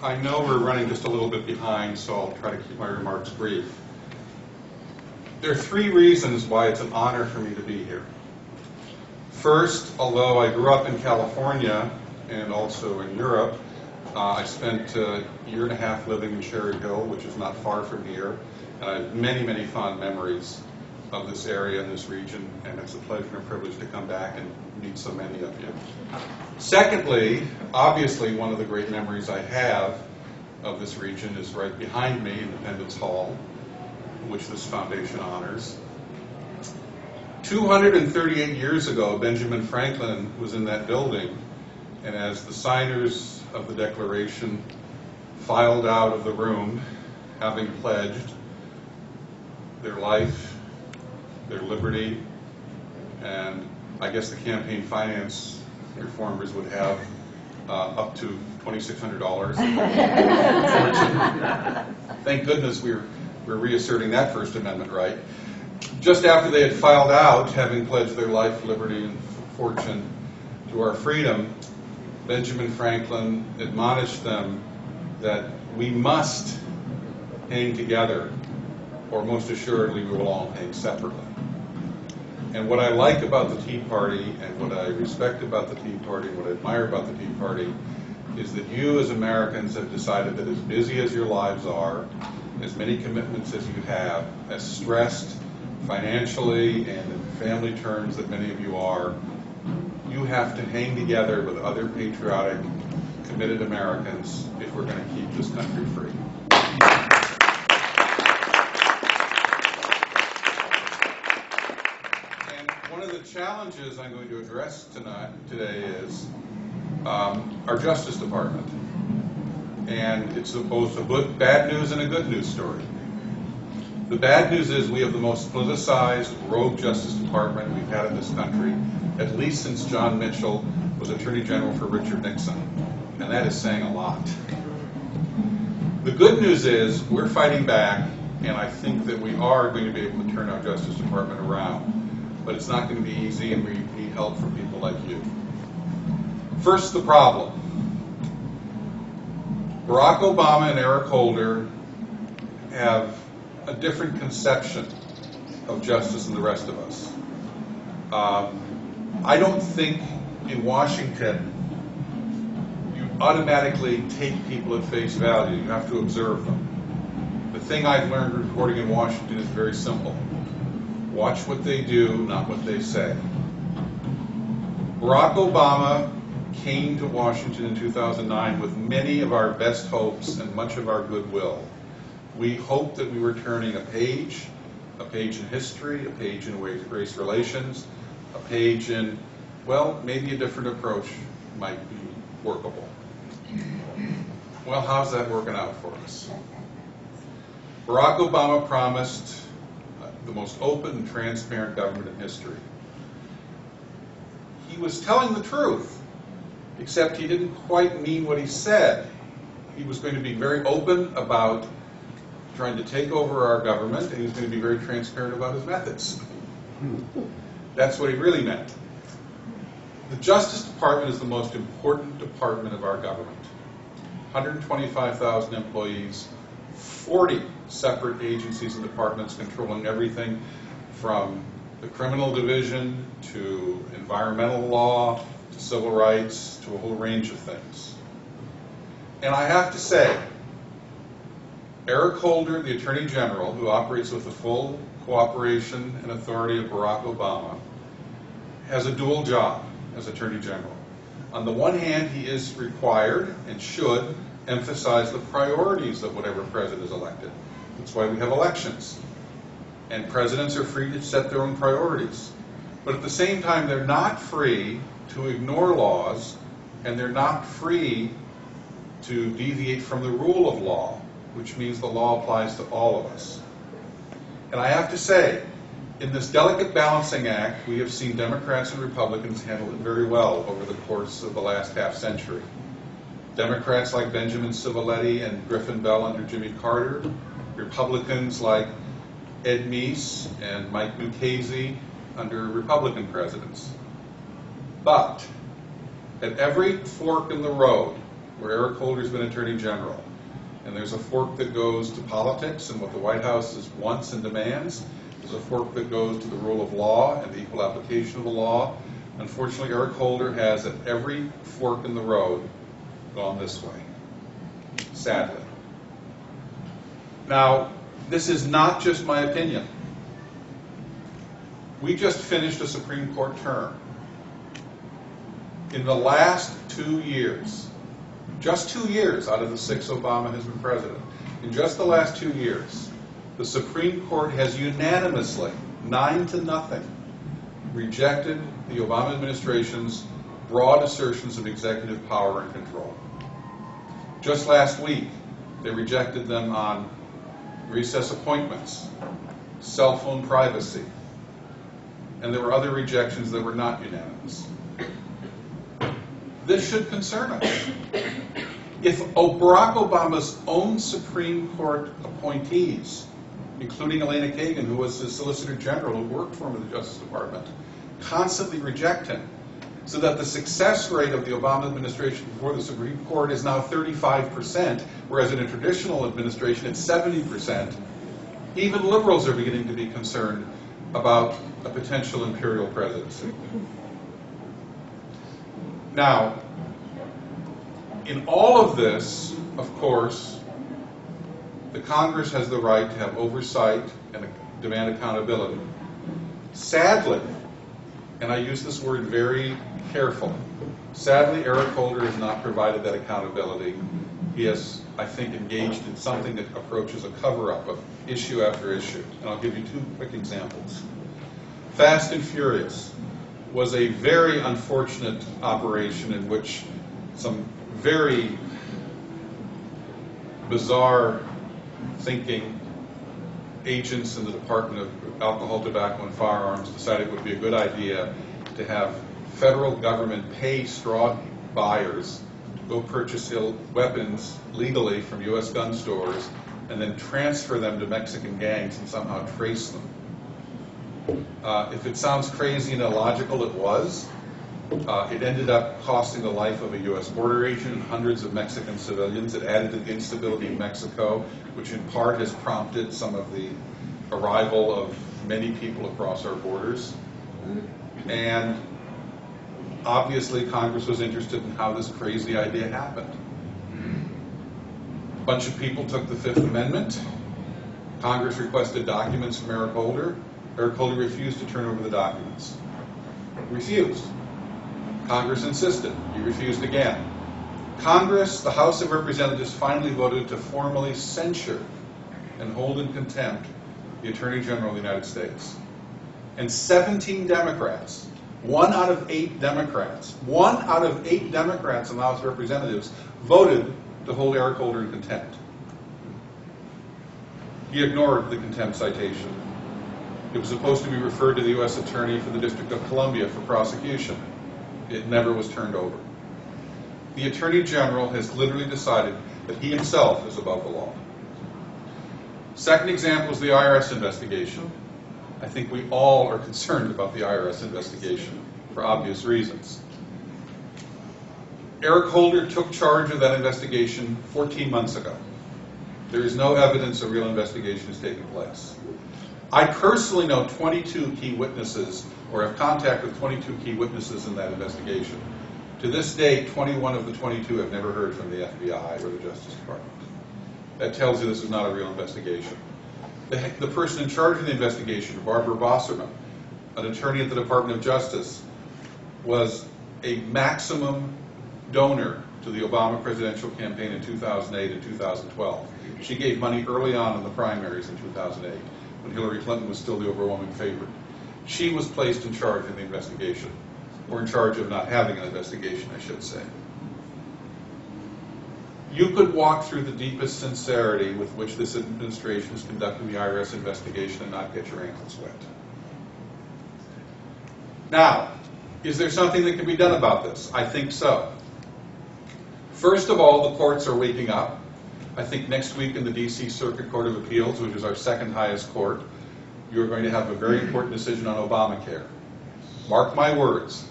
I know we're running just a little bit behind, so I'll try to keep my remarks brief. There are three reasons why it's an honor for me to be here. First, although I grew up in California and also in Europe, I spent a year and a half living in Cherry Hill, which is not far from here, and I have many, many fond memories of this area and this region, and it's a pleasure and a privilege to come back and meet so many of you. Secondly, obviously one of the great memories I have of this region is right behind me, Independence Hall, which this foundation honors. 238 years ago, Benjamin Franklin was in that building, and as the signers of the Declaration filed out of the room, having pledged their life, their liberty, and I guess the campaign finance reformers would have up to $2,600. Thank goodness we're reasserting that First Amendment right. Just after they had filed out, having pledged their life, liberty, and fortune to our freedom, Benjamin Franklin admonished them that we must hang together, or most assuredly we will all hang separately. And what I like about the Tea Party, and what I respect about the Tea Party, and what I admire about the Tea Party, is that you as Americans have decided that as busy as your lives are, as many commitments as you have, as stressed financially and in family terms that many of you are, you have to hang together with other patriotic, committed Americans if we're going to keep this country free. And one of the challenges I'm going to address today is our Justice Department. And it's both a bad news and a good news story. The bad news is we have the most politicized rogue Justice Department we've had in this country, at least since John Mitchell was Attorney General for Richard Nixon. And that is saying a lot. The good news is we're fighting back, and I think that we are going to be able to turn our Justice Department around. But it's not going to be easy, and we need help from people like you. First, the problem. Barack Obama and Eric Holder have a different conception of justice than the rest of us. I don't think in Washington you automatically take people at face value. You have to observe them. The thing I've learned reporting in Washington is very simple. Watch what they do, not what they say. Barack Obama came to Washington in 2009 with many of our best hopes and much of our goodwill. We hoped that we were turning a page in history, a page in race relations, a page in, well, maybe a different approach might be workable. Well, how's that working out for us? Barack Obama promised the most open and transparent government in history. He was telling the truth, except he didn't quite mean what he said. He was going to be very open about trying to take over our government, and he was going to be very transparent about his methods. That's what he really meant. The Justice Department is the most important department of our government. 125,000 employees, 40 separate agencies and departments controlling everything from the criminal division to environmental law to civil rights to a whole range of things. And I have to say, Eric Holder, the Attorney General, who operates with the full cooperation and authority of Barack Obama, has a dual job as Attorney General. On the one hand, he is required and should emphasize the priorities of whatever president is elected. That's why we have elections. And presidents are free to set their own priorities. But at the same time, they're not free to ignore laws, and they're not free to deviate from the rule of law, which means the law applies to all of us. And I have to say, in this delicate balancing act, we have seen Democrats and Republicans handle it very well over the course of the last half-century. Democrats like Benjamin Civiletti and Griffin Bell under Jimmy Carter, Republicans like Ed Meese and Mike Mukasey under Republican presidents. But at every fork in the road, where Eric Holder's been Attorney General, and there's a fork that goes to politics and what the White House wants and demands. There's a fork that goes to the rule of law and the equal application of the law. Unfortunately, Eric Holder has, at every fork in the road, gone this way, sadly. Now, this is not just my opinion. We just finished a Supreme Court term. In the last 2 years, just 2 years out of the 6 Obama has been president, in just the last 2 years, the Supreme Court has unanimously, 9-0, rejected the Obama administration's broad assertions of executive power and control. Just last week, they rejected them on recess appointments, cell phone privacy, and there were other rejections that were not unanimous. This should concern us. If Barack Obama's own Supreme Court appointees, including Elena Kagan, who was the Solicitor General who worked for him in the Justice Department, constantly reject him, so that the success rate of the Obama administration before the Supreme Court is now 35%, whereas in a traditional administration it's 70%, even liberals are beginning to be concerned about a potential imperial presidency. Now, in all of this, of course, the Congress has the right to have oversight and demand accountability. Sadly, and I use this word very carefully, sadly, Eric Holder has not provided that accountability. He has, I think, engaged in something that approaches a cover-up of issue after issue. And I'll give you 2 quick examples. Fast and Furious was a very unfortunate operation in which some very bizarre thinking agents in the Department of Alcohol, Tobacco, and Firearms decided it would be a good idea to have federal government pay straw buyers to go purchase weapons legally from U.S. gun stores and then transfer them to Mexican gangs and somehow trace them. If it sounds crazy and illogical, it was. It ended up costing the life of a U.S. border agent and hundreds of Mexican civilians. It added to the instability in Mexico, which in part has prompted some of the arrival of many people across our borders. And obviously, Congress was interested in how this crazy idea happened. A bunch of people took the Fifth Amendment. Congress requested documents from Eric Holder. Eric Holder refused to turn over the documents. Refused. Congress insisted. He refused again. Congress, the House of Representatives, finally voted to formally censure and hold in contempt the Attorney General of the United States. And 17 Democrats, 1 out of 8 Democrats, 1 out of 8 Democrats in the House of Representatives voted to hold Eric Holder in contempt. He ignored the contempt citation. It was supposed to be referred to the U.S. Attorney for the District of Columbia for prosecution. It never was turned over. The Attorney General has literally decided that he himself is above the law. Second example is the IRS investigation. I think we all are concerned about the IRS investigation for obvious reasons. Eric Holder took charge of that investigation 14 months ago. There is no evidence a real investigation is taking place. I personally know 22 key witnesses, or have contact with 22 key witnesses in that investigation. To this day, 21 of the 22 have never heard from the FBI or the Justice Department. That tells you this is not a real investigation. The person in charge of the investigation, Barbara Bosserman, an attorney at the Department of Justice, was a maximum donor to the Obama presidential campaign in 2008 and 2012. She gave money early on in the primaries in 2008, when Hillary Clinton was still the overwhelming favorite. She was placed in charge of the investigation, or in charge of not having an investigation, I should say. You could walk through the deepest sincerity with which this administration is conducting the IRS investigation and not get your ankles wet. Now, is there something that can be done about this? I think so. First of all, the courts are waking up. I think next week in the D.C. Circuit Court of Appeals, which is our second highest court, you're going to have a very important decision on Obamacare. Mark my words.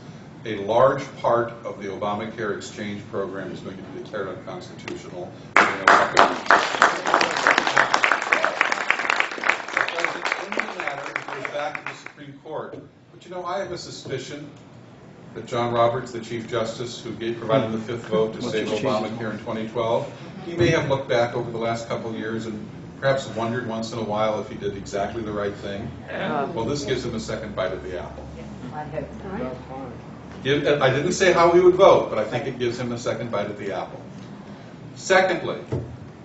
a large part of the Obamacare exchange program is going to be declared unconstitutional. Because in the matter, it goes back to the Supreme Court. But you know, I have a suspicion that John Roberts, the Chief Justice, who provided the fifth vote to save Obamacare in 2012, he may have looked back over the last couple of years and perhaps wondered once in a while if he did exactly the right thing. Well, this gives him a second bite of the apple. I didn't say how he would vote, but I think it gives him a second bite at the apple. Secondly,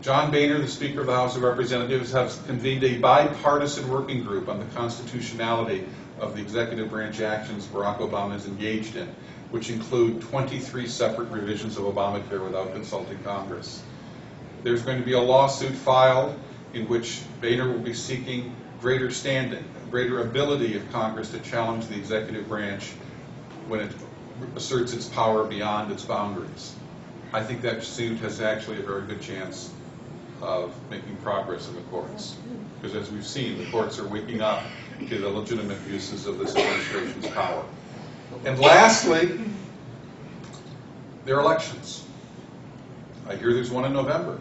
John Boehner, the Speaker of the House of Representatives, has convened a bipartisan working group on the constitutionality of the executive branch actions Barack Obama is engaged in, which include 23 separate revisions of Obamacare without consulting Congress. There's going to be a lawsuit filed in which Boehner will be seeking greater standing, greater ability of Congress to challenge the executive branch when it asserts its power beyond its boundaries. I think that suit has actually a very good chance of making progress in the courts. Because as we've seen, the courts are waking up to the legitimate uses of this administration's power. And lastly, there are elections. I hear there's one in November.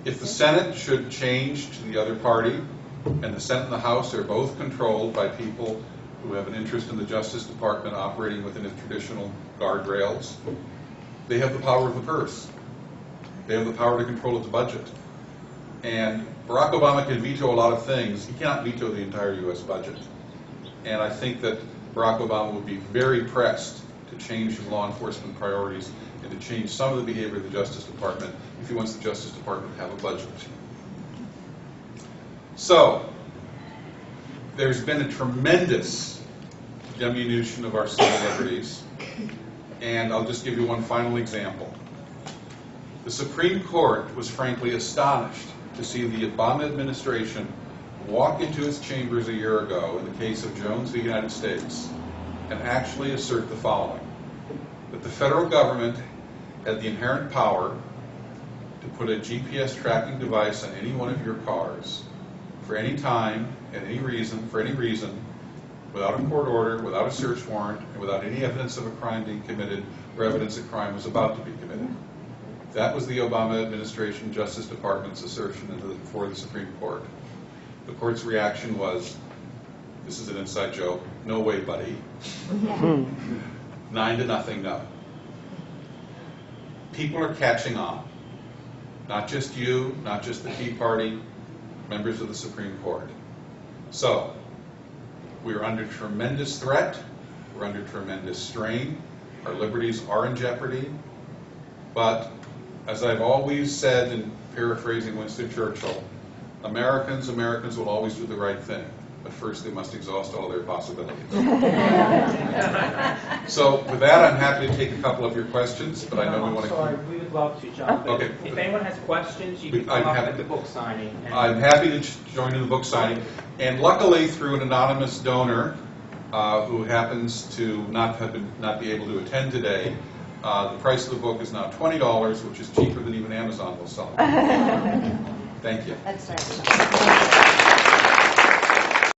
If the Senate should change to the other party, and the Senate and the House are both controlled by people who have an interest in the Justice Department operating within its traditional guardrails, they have the power of the purse. They have the power to control its budget. And Barack Obama can veto a lot of things. He cannot veto the entire U.S. budget. And I think that Barack Obama would be very pressed to change his law enforcement priorities and to change some of the behavior of the Justice Department if he wants the Justice Department to have a budget. So, there's been a tremendous diminution of our civil liberties, and I'll just give you one final example. The Supreme Court was frankly astonished to see the Obama administration walk into its chambers a year ago in the case of Jones v. United States and actually assert the following: that the federal government had the inherent power to put a GPS tracking device on any one of your cars for any time, at any reason, for any reason, without a court order, without a search warrant, and without any evidence of a crime being committed or evidence that crime was about to be committed. That was the Obama administration Justice Department's assertion before the Supreme Court. The court's reaction was, this is an inside joke, no way, buddy. 9-0, no. People are catching on. Not just you, not just the Tea Party, members of the Supreme Court. So, we're under tremendous threat, we're under tremendous strain, our liberties are in jeopardy, but as I've always said, in paraphrasing Winston Churchill, Americans will always do the right thing, but first they must exhaust all their possibilities. So with that, I'm happy to take a couple of your questions, but I know we want to... Sorry, we would love to, John. Okay. If anyone has questions, you can come up at the book signing. I'm happy to join in the book signing, and luckily through an anonymous donor who happens to not be able to attend today, the price of the book is now $20, which is cheaper than even Amazon will sell it. Thank you. That's right.